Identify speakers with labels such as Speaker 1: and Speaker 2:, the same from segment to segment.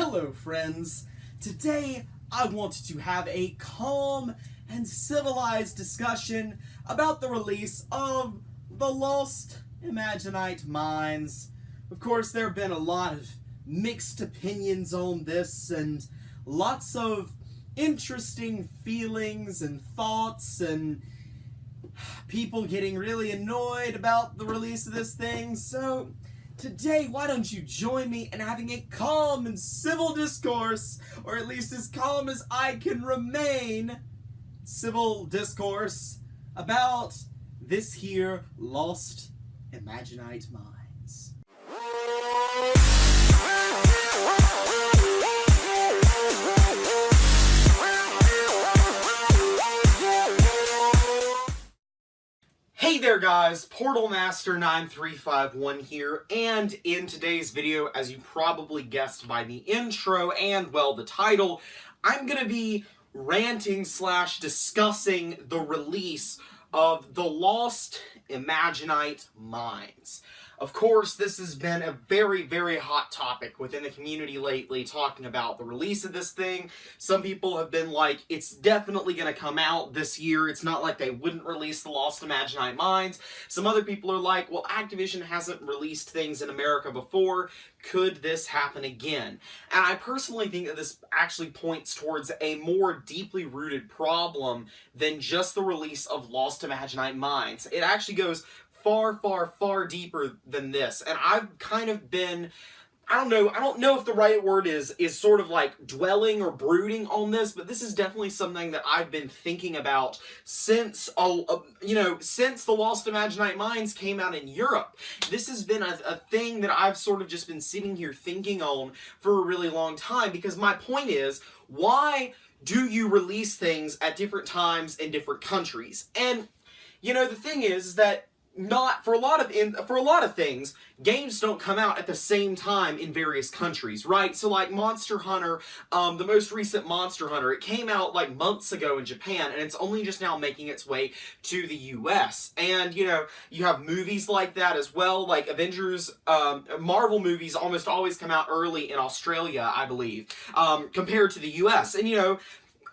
Speaker 1: Hello friends! Today I wanted to have a calm and civilized discussion about the release of the Lost Imaginite Mines. Of course, there have been a lot of mixed opinions on this and lots of interesting feelings and thoughts and people getting really annoyed about the release of this thing. So today, why don't you join me in having a calm and civil discourse, or at least as calm as I can remain, civil discourse about this here Lost Imaginite Mines. Hey there guys, PortalMaster9351 here, and in today's video, as you probably guessed by the intro and, well, the title, I'm gonna be ranting / discussing the release of the Lost Imaginite Mines. Of course, this has been a very, very hot topic within the community lately, talking about the release of this thing. Some people have been like, it's definitely going to come out this year. It's not like they wouldn't release the Lost Imaginite Mines. Some other people are like, well, Activision hasn't released things in America before. Could this happen again? And I personally think that this actually points towards a more deeply rooted problem than just the release of Lost Imaginite Mines. It actually goes far, far, far deeper than this. And I've kind of been, I don't know if the right word is sort of like dwelling or brooding on this, but this is definitely something that I've been thinking about since, since the Lost Imaginite Mines came out in Europe. This has been a thing that I've sort of just been sitting here thinking on for a really long time, because my point is, why do you release things at different times in different countries? And, you know, the thing is that for a lot of things, games don't come out at the same time in various countries, right? So like Monster Hunter, the most recent Monster Hunter, it came out like months ago in Japan, and it's only just now making its way to the US. And, you know, you have movies like that as well, like Avengers, Marvel movies almost always come out early in Australia, I believe, compared to the US. And, you know,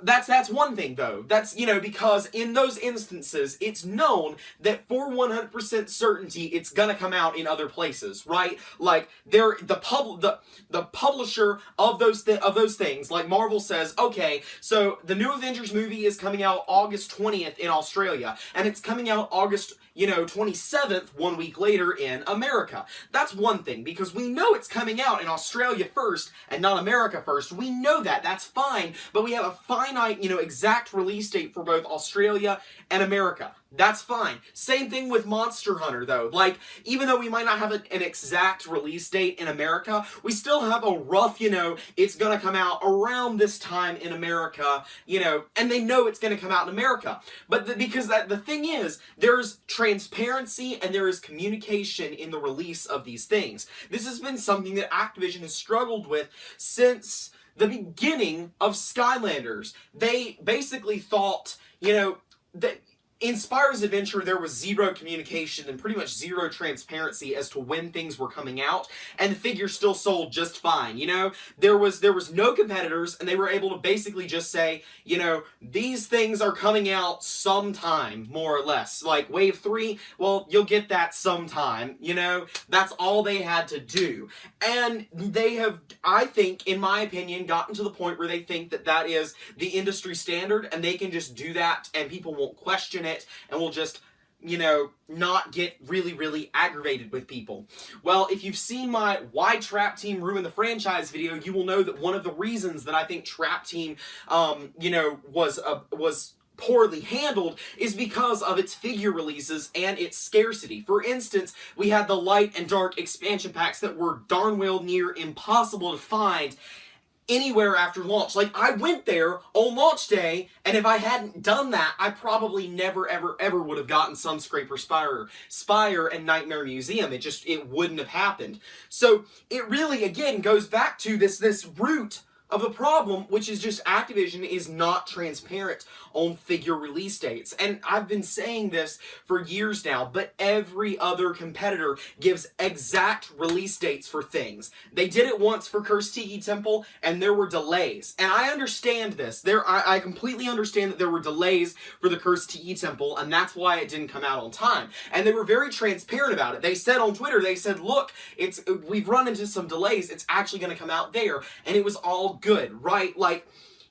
Speaker 1: that's one thing, though. That's, you know, because in those instances, it's known that for 100% certainty, it's gonna come out in other places, right? Like, the publisher of those things, like Marvel says, okay, so the new Avengers movie is coming out August 20th in Australia, and it's coming out August 27th, 1 week later in America. That's one thing, because we know it's coming out in Australia first and not America first. We know that. That's fine, but we have a finite, exact release date for both Australia and America. That's fine. Same thing with Monster Hunter, though. Like, even though we might not have an exact release date in America, we still have a rough, it's gonna come out around this time in America, and they know it's gonna come out in America. But because the thing is, there's transparency and there is communication in the release of these things. This has been something that Activision has struggled with since the beginning of Skylanders. They basically thought, that in Spyro's Adventure, there was zero communication and pretty much zero transparency as to when things were coming out, and the figure still sold just fine, There was no competitors, and they were able to basically just say, these things are coming out sometime, more or less. Like, Wave 3, well, you'll get that sometime, That's all they had to do. And they have, I think, in my opinion, gotten to the point where they think that that is the industry standard, and they can just do that, and people won't question it, and will just, not get really, really aggravated with people. Well, if you've seen my Why Trap Team Ruined the Franchise video, you will know that one of the reasons that I think Trap Team, was poorly handled is because of its figure releases and its scarcity. For instance, we had the Light and Dark expansion packs that were darn well near impossible to find anywhere after launch. Like, I went there on launch day, and if I hadn't done that, I probably never, ever, ever would have gotten Sunscraper Spire and Nightmare Museum. It wouldn't have happened. So, it really, again, goes back to this root of the problem, which is just Activision is not transparent on figure release dates. And I've been saying this for years now, but every other competitor gives exact release dates for things. They did it once for Cursed Tiki Temple, and there were delays. And I understand this. I completely understand that there were delays for the Cursed Tiki Temple, and that's why it didn't come out on time. And they were very transparent about it. They said on Twitter, they said, look, we've run into some delays. It's actually going to come out there. And it was all good, right? Like,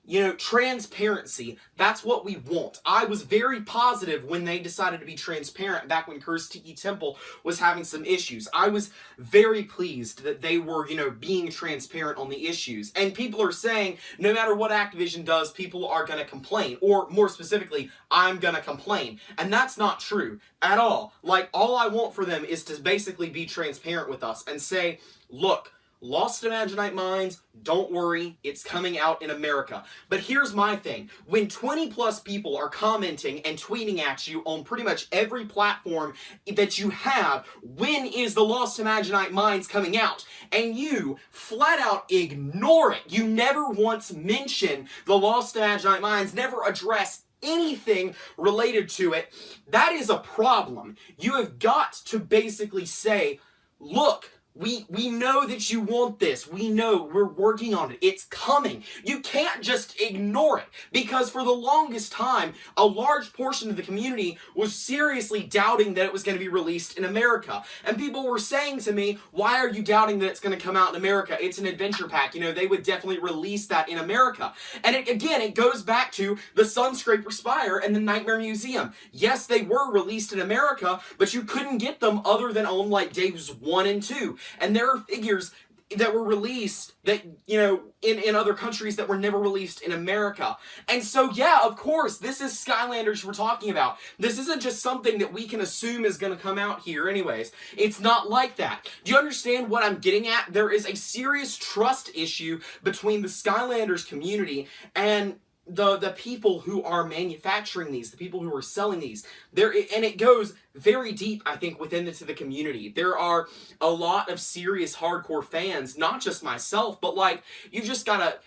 Speaker 1: you know, transparency, that's what we want. I was very positive when they decided to be transparent back when Cursed Tiki Temple was having some issues. I was very pleased that they were, you know, being transparent on the issues. And people are saying, no matter what Activision does, people are going to complain. Or more specifically, I'm going to complain. And that's not true at all. Like, all I want for them is to basically be transparent with us and say, look, Lost Imaginite Mines, don't worry, it's coming out in America. But here's my thing. When 20 plus people are commenting and tweeting at you on pretty much every platform that you have, when is the Lost Imaginite Mines coming out? And you flat out ignore it. You never once mention the Lost Imaginite Mines, never address anything related to it. That is a problem. You have got to basically say, look, we know that you want this. We know we're working on it. It's coming. You can't just ignore it, because for the longest time, a large portion of the community was seriously doubting that it was going to be released in America. And people were saying to me, why are you doubting that it's going to come out in America? It's an adventure pack. You know, they would definitely release that in America. And it goes back to the Sunscraper Spire and the Nightmare Museum. Yes, they were released in America, but you couldn't get them other than on like days 1 and 2. And there are figures that were released that, you know, in other countries that were never released in America. And so, yeah, of course, this is Skylanders we're talking about. This isn't just something that we can assume is going to come out here anyways. It's not like that. Do you understand what I'm getting at? There is a serious trust issue between the Skylanders community and the people who are manufacturing these, the people who are selling these. And it goes very deep, I think, within the community. There are a lot of serious hardcore fans, not just myself, but like, you've got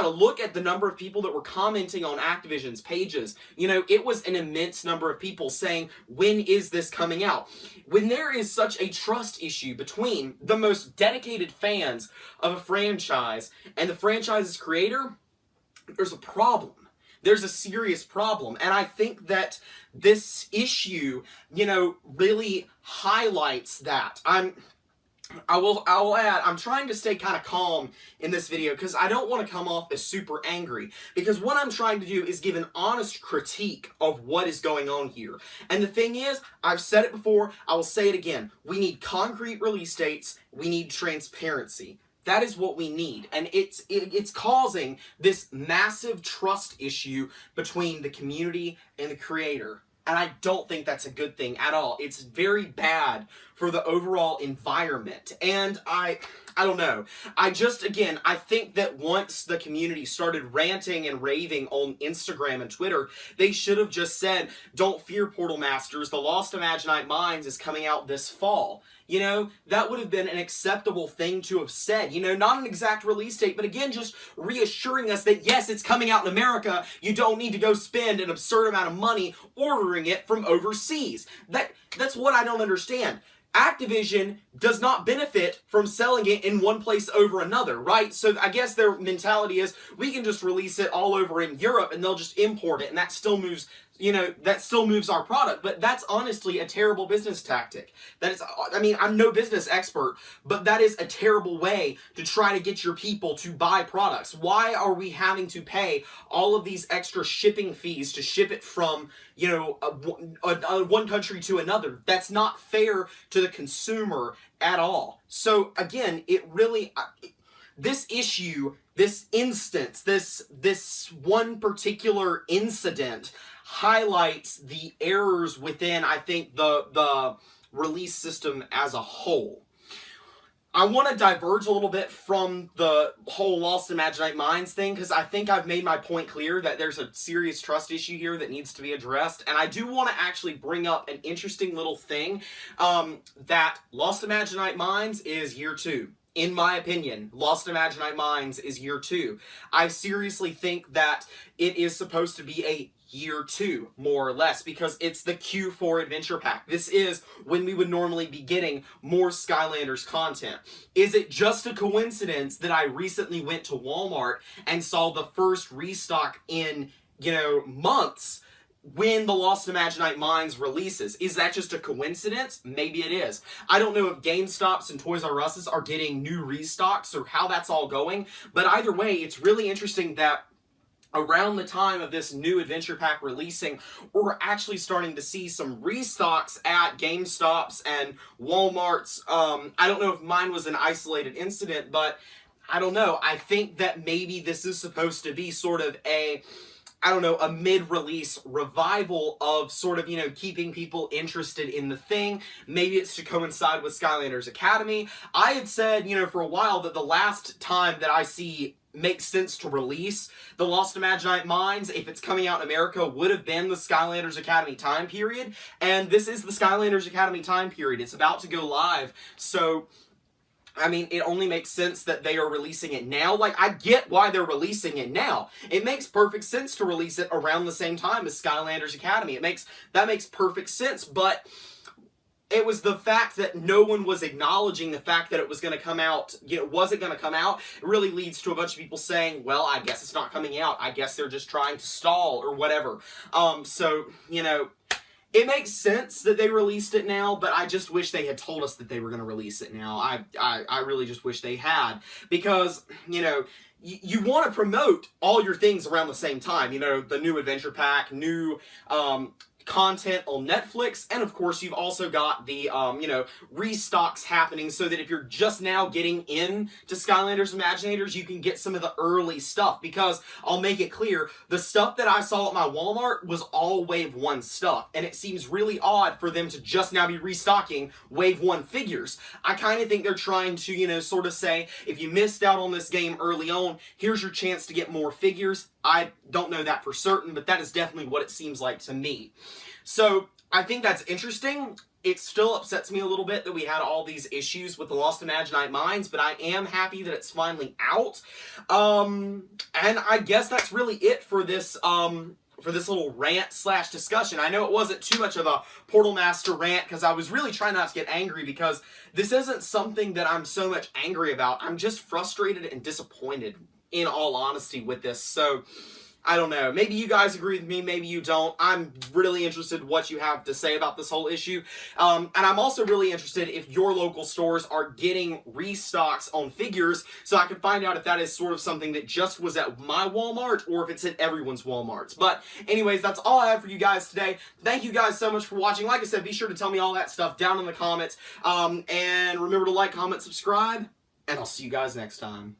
Speaker 1: to look at the number of people that were commenting on Activision's pages. You know, it was an immense number of people saying, when is this coming out? When there is such a trust issue between the most dedicated fans of a franchise and the franchise's creator, there's a problem. There's a serious problem. And I think that this issue, you know, really highlights that. I will add, I'm trying to stay kind of calm in this video because I don't want to come off as super angry. Because what I'm trying to do is give an honest critique of what is going on here. And the thing is, I've said it before, I will say it again. We need concrete release dates. We need transparency. That is what we need. And it's causing this massive trust issue between the community and the creator. And I don't think that's a good thing at all. It's very bad for the overall environment. And I don't know. I think that once the community started ranting and raving on Instagram and Twitter, they should have just said, don't fear, Portal Masters, the Lost Imaginite Mines is coming out this fall. You know, that would have been an acceptable thing to have said. You know, not an exact release date, but again, just reassuring us that, yes, it's coming out in America. You don't need to go spend an absurd amount of money ordering it from overseas. That's what I don't understand. Activision does not benefit from selling it in one place over another, right? So I guess their mentality is, we can just release it all over in Europe and they'll just import it, and that still moves, you know, that still moves our product. But that's honestly a terrible business tactic. That is, I mean, I'm no business expert, but that is a terrible way to try to get your people to buy products. Why are we having to pay all of these extra shipping fees to ship it from, you know, one country to another? That's not fair to the consumer at all. So again, it really, this issue, this instance, this one particular incident highlights the errors within, I think, the release system as a whole. I want to diverge a little bit from the whole Lost Imaginite Mines thing, because I think I've made my point clear that there's a serious trust issue here that needs to be addressed. And I do want to actually bring up an interesting little thing, that Lost Imaginite Mines is year 2. in my opinion, Lost Imaginite Mines is year 2. I seriously think that it is supposed to be a year 2, more or less, because it's the Q4 adventure pack. This is when we would normally be getting more Skylanders content. Is it just a coincidence that I recently went to Walmart and saw the first restock in, months when the Lost Imaginite Mines releases? Is that just a coincidence? Maybe it is. I don't know if GameStops and Toys R Us's are getting new restocks or how that's all going, but either way, it's really interesting that around the time of this new adventure pack releasing, we're actually starting to see some restocks at GameStops and Walmart's. I don't know if mine was an isolated incident, but I don't know. I think that maybe this is supposed to be sort of a mid-release revival of sort of, keeping people interested in the thing. Maybe it's to coincide with Skylanders Academy. I had said, for a while that the last time that I see makes sense to release the Lost Imaginite Mines, if it's coming out in America, would have been the Skylanders Academy time period. And this is the Skylanders Academy time period. It's about to go live. So, I mean, it only makes sense that they are releasing it now. Like, I get why they're releasing it now. It makes perfect sense to release it around the same time as Skylanders Academy. That makes perfect sense, but it was the fact that no one was acknowledging the fact that it was going to come out, wasn't going to come out. It really leads to a bunch of people saying, well, I guess it's not coming out. I guess they're just trying to stall or whatever. It makes sense that they released it now, but I just wish they had told us that they were going to release it now. I really just wish they had, because, you want to promote all your things around the same time. The new adventure pack, new content on Netflix, and of course you've also got the restocks happening, so that if you're just now getting into Skylanders Imaginators, you can get some of the early stuff. Because I'll make it clear, the stuff that I saw at my Walmart was all Wave 1 stuff, and it seems really odd for them to just now be restocking Wave 1 figures. I kind of think they're trying to, sort of say, if you missed out on this game early on, here's your chance to get more figures. I don't know that for certain, but that is definitely what it seems like to me. So, I think that's interesting. It still upsets me a little bit that we had all these issues with the Lost Imaginite Mines, but I am happy that it's finally out. And I guess that's really it for this little rant/discussion. I know it wasn't too much of a Portal Master rant, because I was really trying not to get angry, because this isn't something that I'm so much angry about. I'm just frustrated and disappointed, in all honesty, with this. So, I don't know. Maybe you guys agree with me, maybe you don't. I'm really interested in what you have to say about this whole issue. And I'm also really interested if your local stores are getting restocks on figures, so I can find out if that is sort of something that just was at my Walmart, or if it's at everyone's Walmarts. But anyways, that's all I have for you guys today. Thank you guys so much for watching. Like I said, be sure to tell me all that stuff down in the comments. And remember to like, comment, subscribe, and I'll see you guys next time.